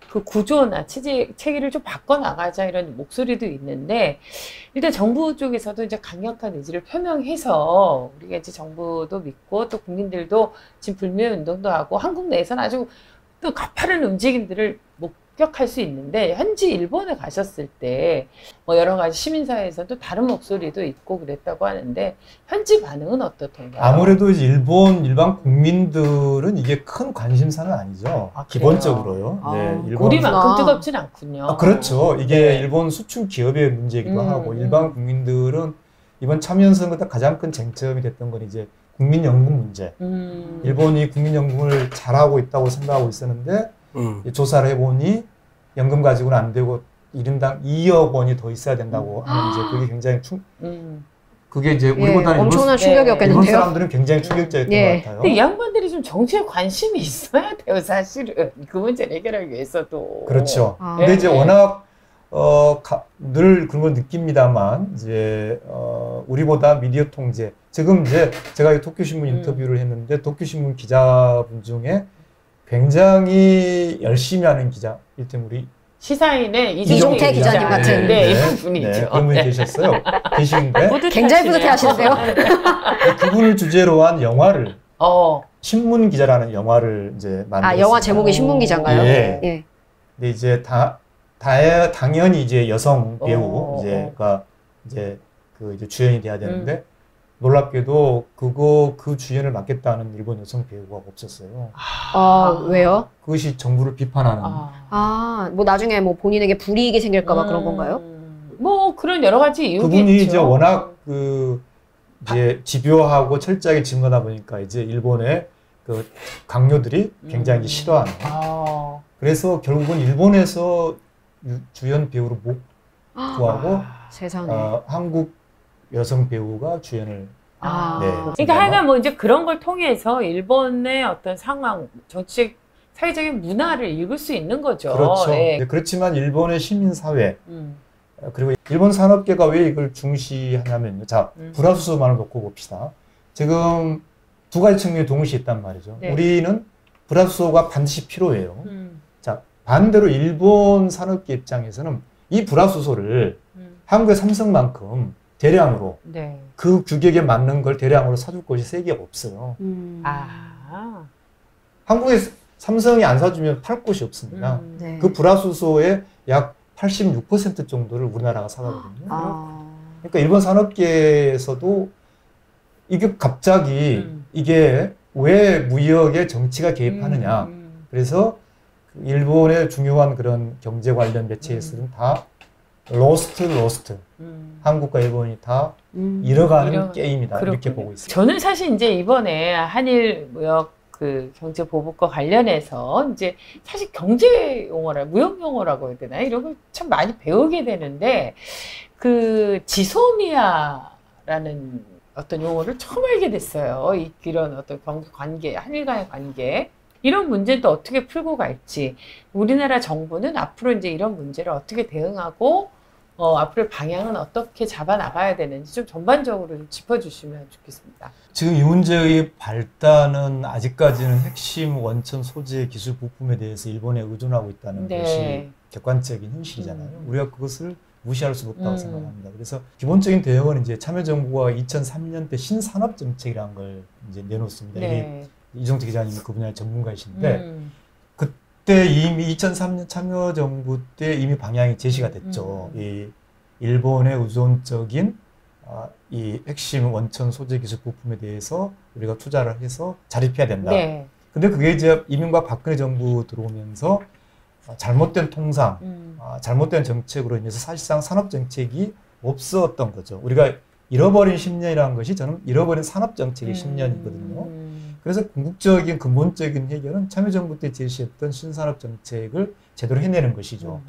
그 구조나 체계를 좀 바꿔나가자 이런 목소리도 있는데 일단 정부 쪽에서도 이제 강력한 의지를 표명해서 우리가 이제 정부도 믿고 또 국민들도 지금 불매 운동도 하고 한국 내에서는 아주 또 가파른 움직임들을 목격할 수 있는데 현지 일본에 가셨을 때 뭐 여러 가지 시민사회에서도 다른 목소리도 있고 그랬다고 하는데 현지 반응은 어떻던가요? 아무래도 이제 일반 국민들은 이게 큰 관심사는 아니죠. 기본적으로요. 네, 우리만큼 뜨겁진 않군요. 그렇죠. 이게 일본 수출 기업의 문제이기도 하고 일반 국민들은 이번 참여연선거 때 가장 큰 쟁점이 됐던 건 이제 국민연금 문제. 일본이 국민연금을 잘하고 있다고 생각하고 있었는데 조사를 해보니 연금 가지고는 안 되고 1인당 2억 원이 더 있어야 된다고 하는 이제 그게 굉장히 그게 이제 우리보다는 엄청난 충격이었겠는데요. 일본 사람들은 굉장히 충격적이었던 것 같아요. 근데 이 양반들이 좀 정치에 관심이 있어야 돼요, 사실은. 그 문제를 해결하기 위해서도. 그렇죠. 근데 이제 워낙 늘 그런 걸 느낍니다만 이제 우리보다 미디어 통제 지금 이제 제가 도쿄신문 인터뷰를 했는데 도쿄신문 기자분 중에 굉장히 열심히 하는 기자 일단 우리 시사인의 이종태 기자님 같은 이런 분이죠. 그런 분이 계셨어요. 계신데 굉장히 뿌듯해 하시는데요. 그분을 주제로 한 영화를 신문 기자라는 영화를 이제 만들었어요. 영화 제목이 신문 기자인가요? 예. 근데 이제 당연히 이제 여성 배우 이제 이제 주연이 돼야 되는데 놀랍게도 그 주연을 맡겠다는 일본 여성 배우가 없었어요. 왜요? 그것이 정부를 비판하는. 뭐 나중에 뭐 본인에게 불이익이 생길까봐 그런 건가요? 뭐 그런 여러 가지 이유겠죠. 그분이 이제 워낙 이제 집요하고 철저하게 증거다 보니까 이제 일본의 그 강요들이 굉장히 싫어하는. 그래서 결국은 일본에서 주연 배우로 못 구하고 세상에. 한국 여성 배우가 주연을. 그러니까 하여간 뭐 이제 그런 걸 통해서 일본의 어떤 상황, 정치적, 사회적인 문화를 읽을 수 있는 거죠. 그렇죠. 그렇지만 일본의 시민사회, 그리고 일본 산업계가 왜 이걸 중시하냐면요. 자, 불화수소만을 놓고 봅시다. 지금 두 가지 측면이 동시에 있단 말이죠. 우리는 불화수소가 반드시 필요해요. 자, 반대로 일본 산업계 입장에서는 이 불화수소를 한국의 삼성만큼 대량으로 그 규격에 맞는 걸 대량으로 사줄 곳이 세계에 없어요. 한국에 삼성이 안 사주면 팔 곳이 없습니다. 그 불화수소의 약 86% 정도를 우리나라가 사가거든요. 그러니까 일본 산업계에서도 이게 갑자기 이게 왜 무역에 정치가 개입하느냐. 그래서 일본의 중요한 그런 경제 관련 매체에서는 다 로스트. 한국과 일본이 다 잃어가는 게임이다. 이렇게 보고 있습니다. 저는 사실 이제 이번에 한일 무역 그 경제 보복과 관련해서 이제 사실 경제 용어라 무역 용어라고 해야 되나 이런 걸 참 많이 배우게 되는데 그 지소미아라는 어떤 용어를 처음 알게 됐어요. 이런 어떤 관계, 한일과의 관계. 이런 문제도 어떻게 풀고 갈지, 우리나라 정부는 앞으로 이제 이런 문제를 어떻게 대응하고, 앞으로 방향은 어떻게 잡아 나가야 되는지 좀 전반적으로 좀 짚어주시면 좋겠습니다. 지금 이 문제의 발단은 아직까지는 핵심 원천 소재 기술 부품에 대해서 일본에 의존하고 있다는 것이 객관적인 현실이잖아요. 우리가 그것을 무시할 수 없다고 음. 생각합니다. 그래서 기본적인 대응은 이제 참여정부가 2003년 때 신산업정책이라는 걸 이제 내놓습니다. 네. 이게 이종택 기자님이 그 분야의 전문가이신데 그때 이미 2003년 참여정부 때 이미 방향이 제시가 됐죠. 이 일본의 의존적인 이 핵심 원천 소재 기술 부품에 대해서 우리가 투자를 해서 자립해야 된다. 네. 근데 그게 이제 이명박 박근혜 정부 들어오면서 잘못된 통상, 잘못된 정책으로 인해서 사실상 산업 정책이 없었던 거죠. 우리가 잃어버린 10년이라는 것이 저는 잃어버린 산업 정책의 10년이거든요. 그래서 궁극적인 근본적인 해결은 참여정부 때 제시했던 신산업 정책을 제대로 해내는 것이죠.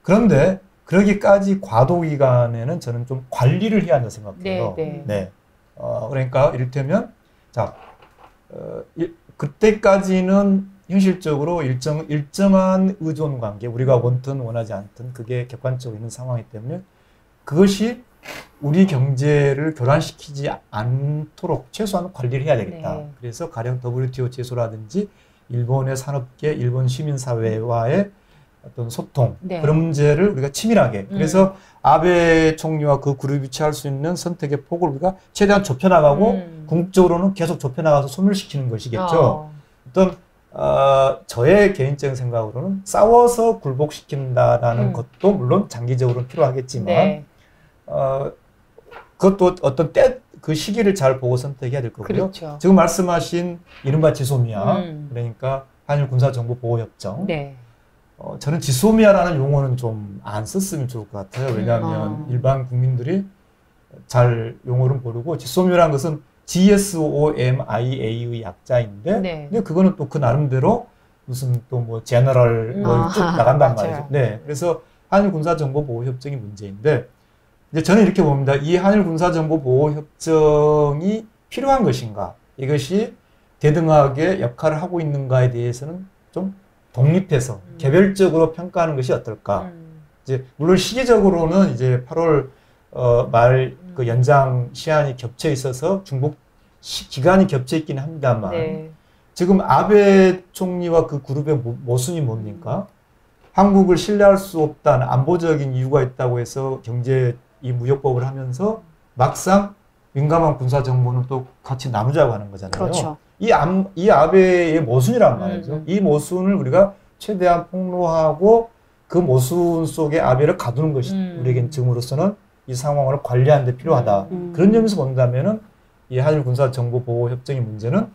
그런데 그러기까지 과도 기간에는 저는 좀 관리를 해야 한다고 생각해요. 네. 그러니까 이를테면 자 그때까지는 현실적으로 일정한 의존 관계, 우리가 원든 원하지 않든 그게 객관적으로 있는 상황이기 때문에 그것이 우리 경제를 교란시키지 않도록 최소한 관리를 해야 되겠다. 네. 그래서 가령 WTO 제소라든지 일본의 산업계, 일본 시민사회와의 어떤 소통, 네. 그런 문제를 우리가 치밀하게, 그래서 아베 총리와 그 그룹이 취할 수 있는 선택의 폭을 우리가 최대한 좁혀나가고 궁극적으로는 계속 좁혀나가서 소멸시키는 것이겠죠. 어떤 저의 개인적인 생각으로는 싸워서 굴복시킨다라는 것도 물론 장기적으로는 필요하겠지만 네. 그것도 어떤 그 시기를 잘 보고 선택해야 될 거고요. 그렇죠. 지금 말씀하신 이른바 지소미아, 그러니까 한일 군사정보보호협정. 네. 저는 지소미아라는 용어는 좀 안 썼으면 좋을 것 같아요. 왜냐하면 일반 국민들이 잘 용어를 모르고 지소미아라는 것은 GSOMIA의 약자인데, 네. 근데 그거는 또 그 나름대로 무슨 또 뭐 제너럴 쭉 나간단 말이죠. 네, 그래서 한일 군사정보보호협정이 문제인데, 이제 저는 이렇게 봅니다. 이 한일 군사정보보호협정이 필요한 것인가, 이것이 대등하게 역할을 하고 있는가에 대해서는 좀 독립해서 개별적으로 평가하는 것이 어떨까. 이제 물론 시기적으로는 이제 8월 말 그 연장 시한이 겹쳐 있어서 중복 기간이 겹쳐 있긴 합니다만, 네. 지금 아베 총리와 그 그룹의 모순이 뭡니까? 한국을 신뢰할 수 없다는 안보적인 이유가 있다고 해서 경제 이 무역법을 하면서 막상 민감한 군사 정보는 또 같이 나누자고 하는 거잖아요. 그렇죠. 이 아베의 모순이란 말이죠. 이 모순을 우리가 최대한 폭로하고 그 모순 속에 아베를 가두는 것이 우리에겐 지금으로서는 이 상황을 관리하는 데 필요하다. 그런 점에서 본다면은 이 한일 군사 정보 보호 협정의 문제는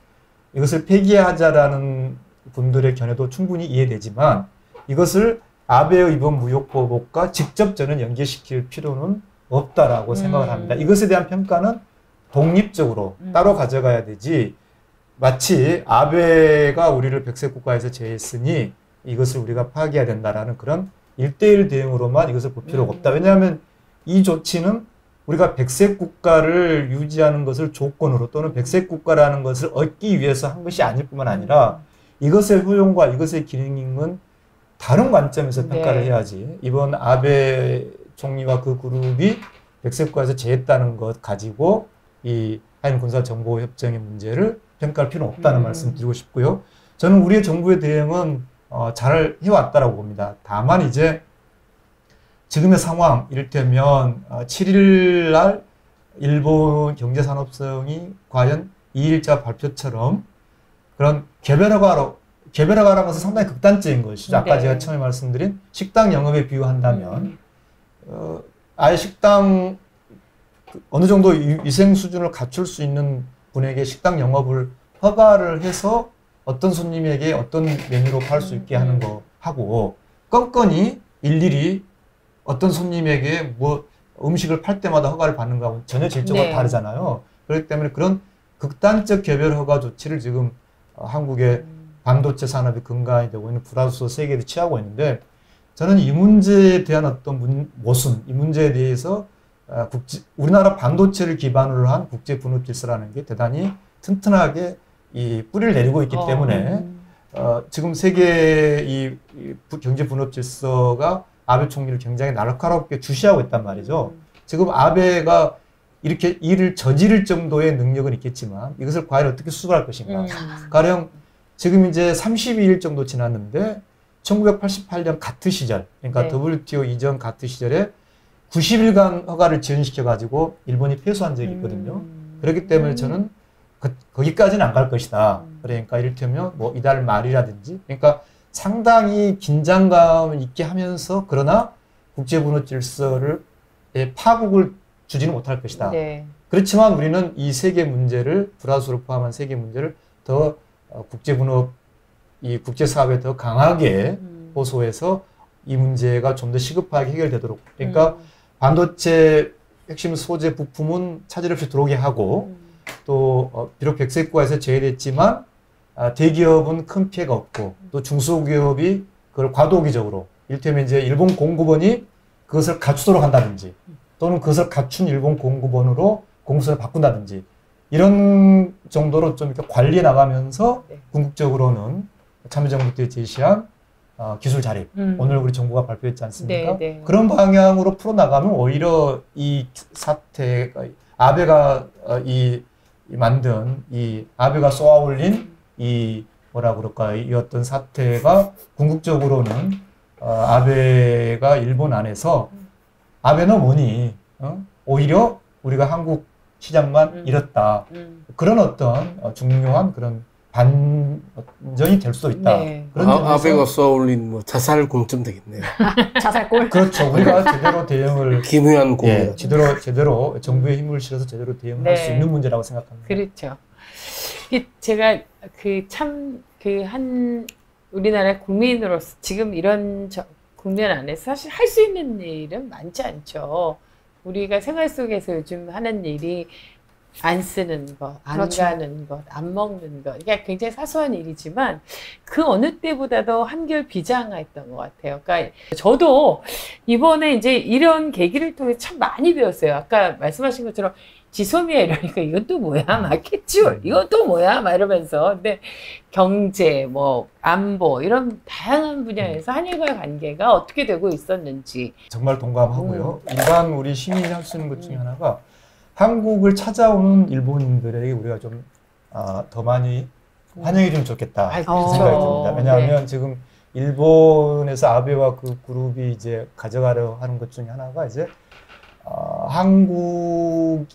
이것을 폐기하자라는 분들의 견해도 충분히 이해되지만, 이것을 아베의 이번 무역보복과 직접 저는 연계시킬 필요는 없다라고 생각을 합니다. 이것에 대한 평가는 독립적으로 따로 가져가야 되지, 마치 아베가 우리를 백색 국가에서 제외했으니 이것을 우리가 파기해야 된다라는 그런 1대1 대응으로만 이것을 볼 필요가 없다. 왜냐하면 이 조치는 우리가 백색 국가를 유지하는 것을 조건으로, 또는 백색 국가라는 것을 얻기 위해서 한 것이 아닐 뿐만 아니라 이것의 효용과 이것의 기능은 다른 관점에서 평가를 해야지, 이번 아베 총리와 그 그룹이 백색 국가에서 제했다는 것 가지고 이 한일 군사 정보 협정의 문제를 평가할 필요는 없다는 말씀 드리고 싶고요. 저는 우리의 정부의 대응은 잘 해왔다라고 봅니다. 다만 이제 지금의 상황, 이를테면 7일 날 일본 경제산업성이 과연 2일자 발표처럼 그런 개별화라는 것은 상당히 극단적인 것이죠. 아까 제가 처음에 말씀드린 식당 영업에 비유한다면 아예 식당 어느 정도 위생 수준을 갖출 수 있는 분에게 식당 영업을 허가를 해서 어떤 손님에게 어떤 메뉴로 팔 수 있게 하는 거 하고, 껌껌이 일일이 어떤 손님에게 뭐 음식을 팔 때마다 허가를 받는 거하고 전혀 질적으로 다르잖아요. 그렇기 때문에 그런 극단적 개별 허가 조치를 지금 한국의 반도체 산업이 근간이 되고 있는 불화수소 세계를 취하고 있는데, 저는 이 문제에 대한 어떤 모순, 이 문제에 대해서 우리나라 반도체를 기반으로 한 국제 분업 질서라는 게 대단히 튼튼하게 이 뿌리를 내리고 있기 때문에 지금 세계 이 경제 분업 질서가 아베 총리를 굉장히 날카롭게 주시하고 있단 말이죠. 지금 아베가 이렇게 일을 저지를 정도의 능력은 있겠지만 이것을 과연 어떻게 수습할 것인가. 가령 지금 이제 32일 정도 지났는데 1988년 가트 시절, 그러니까 WTO 이전 가트 시절에 90일간 허가를 지연시켜가지고 일본이 패소한 적이 있거든요. 그렇기 때문에 저는 거기까지는 안 갈 것이다. 그러니까 이를테면 뭐 이달 말이라든지, 그러니까 상당히 긴장감 있게 하면서 그러나 국제분업 질서를 파국을 주지는 못할 것이다. 네. 그렇지만 우리는 이 세계 문제를, 불화수를 포함한 세계 문제를 더 국제분업, 이 국제사회에 더 강하게 호소해서 이 문제가 좀 더 시급하게 해결되도록. 그러니까 반도체 핵심 소재 부품은 차질 없이 들어오게 하고 또 비록 백색국가에서 제외됐지만 대기업은 큰 피해가 없고 또 중소기업이 그걸 과도기적으로 이를테면 이제 일본 공급원이 그것을 갖추도록 한다든지 또는 그것을 갖춘 일본 공급원으로 공급선을 바꾼다든지 이런 정도로 좀 이렇게 관리해 나가면서 궁극적으로는 참여정부 때 제시한 기술 자립, 오늘 우리 정부가 발표했지 않습니까? 네, 네. 그런 방향으로 풀어나가면 오히려 이 사태가 아베가 만든 이 아베가 쏘아올린 이 뭐라 그럴까 이 어떤 사태가 궁극적으로는 아베가 일본 안에서 아베는 뭐니 오히려 우리가 한국 시장만 잃었다 그런 어떤 중요한 그런 반전이 될 수도 있다. 네. 그런 아베가 쏘아올린 뭐 자살 공점 되겠네요. 자살골. 그렇죠. 우리가 제대로 대응을 기묘한 공. 예, 제대로 정부의 힘을 실어서 제대로 대응할 수 있는 문제라고 생각합니다. 그렇죠. 제가 우리나라 국민으로서 지금 이런 국면 안에서 사실 할 수 있는 일은 많지 않죠. 우리가 생활 속에서 요즘 하는 일이 안 쓰는 것, 안 그렇죠. 가는 것, 안 먹는 것. 이게 굉장히 사소한 일이지만 그 어느 때보다도 한결 비장했던 것 같아요. 그러니까 저도 이번에 이제 이런 계기를 통해 참 많이 배웠어요. 아까 말씀하신 것처럼 지소미아 이러니까 이건 또 뭐야? 마켓줄 이건 또 뭐야? 막 이러면서. 근데 경제, 뭐 안보 이런 다양한 분야에서 한일과의 관계가 어떻게 되고 있었는지 정말 동감하고요. 일반 우리 시민이 할 수 있는 것 중에 하나가 한국을 찾아오는 일본인들에게 우리가 좀 더 많이 환영해 주면 좋겠다 그 생각이 듭니다. 왜냐하면 네. 지금 일본에서 아베와 그 그룹이 이제 가져가려 하는 것 중에 하나가 이제 한국이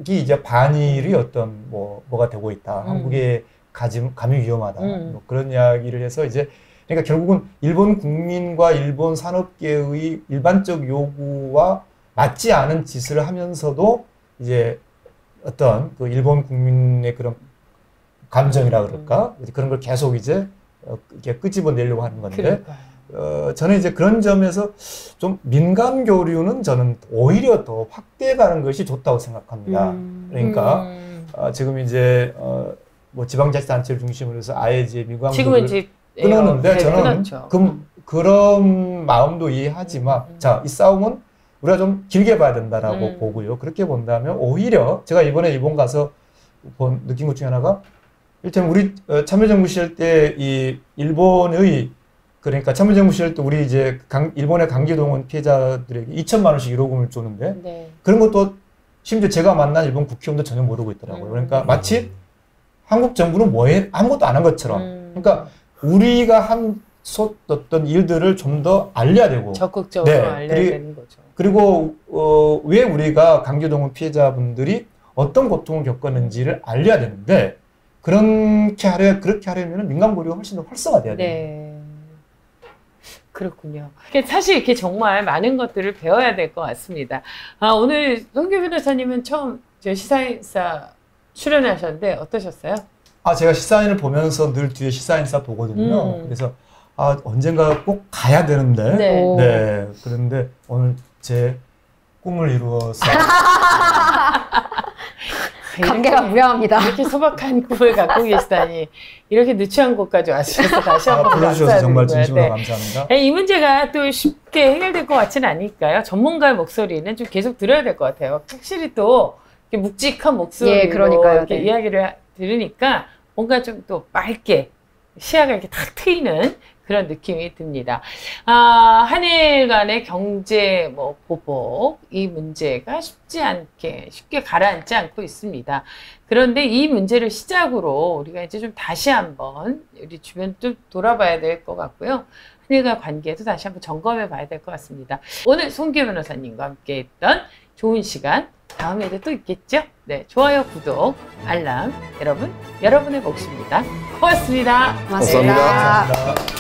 이제 반일이 어떤 뭐가 되고 있다. 한국의 감이 위험하다. 뭐 그런 이야기를 해서 이제 그러니까 결국은 일본 국민과 일본 산업계의 일반적 요구와 맞지 않은 짓을 하면서도 이제 어떤 그 일본 국민의 그런 감정이라 그럴까 그런 걸 계속 이제 이렇게 끄집어내려고 하는 건데 저는 이제 그런 점에서 좀 민간 교류는 저는 오히려 더 확대가는 것이 좋다고 생각합니다. 그러니까 지금 이제 뭐 지방자치단체를 중심으로 해서 아예 이제 민간 교류를 끊었는데 저는 그런 마음도 이해하지만 자, 이 싸움은 우리가 좀 길게 봐야 된다라고 보고요. 그렇게 본다면 오히려 제가 이번에 일본 가서 느낀 것 중에 하나가 일단 우리 참여정부 시절 때 이 일본의 그러니까 참여정부 시절 때 우리 이제 일본의 강제동원 피해자들에게 2천만 원씩 위로금을 줬는데 네. 그런 것도 심지어 제가 만난 일본 국회의원도 전혀 모르고 있더라고요. 그러니까 마치 한국 정부는 아무것도 안 한 것처럼. 그러니까 우리가 한 어떤 일들을 좀 더 알려야 되고 적극적으로 알려야 되는 거죠. 그리고 왜 우리가 강제동원 피해자분들이 어떤 고통을 겪었는지를 알려야 되는데 그렇게 하려면 민간 교류가 훨씬 더 활성화돼야 돼요. 네. 그렇군요. 사실 이렇게 정말 많은 것들을 배워야 될 것 같습니다. 오늘 송규 변호사님은 처음 저 시사인사 출연하셨는데 어떠셨어요? 제가 시사인을 보면서 늘 뒤에 시사인사 보거든요. 그래서 언젠가 꼭 가야 되는데 네. 그런데 오늘 제 꿈을 이루어서 관계가 무량합니다. 이렇게 소박한 꿈을 갖고 계시다니 이렇게 누추한 곳까지 와주셔서 다시 한번 불러주셔서 정말 진심으로 네. 감사합니다. 이 문제가 또 쉽게 해결될 것 같지는 않으니까요. 전문가의 목소리는 좀 계속 들어야 될 것 같아요. 확실히 또 이렇게 묵직한 목소리로 예, 그러니까요. 이렇게 이야기를 들으니까 뭔가 좀 또 맑게 시야가 이렇게 탁 트이는 그런 느낌이 듭니다. 한일 간의 경제 보복 이 문제가 쉽게 가라앉지 않고 있습니다. 그런데 이 문제를 시작으로 우리가 이제 좀 다시 한번 우리 주변 좀 돌아봐야 될 것 같고요. 한일과 관계도 다시 한번 점검해 봐야 될 것 같습니다. 오늘 송기호 변호사님과 함께 했던 좋은 시간 다음에도 또 있겠죠? 네, 좋아요, 구독, 알람 여러분의 몫입니다. 고맙습니다. 고맙습니다. 감사합니다. 감사합니다.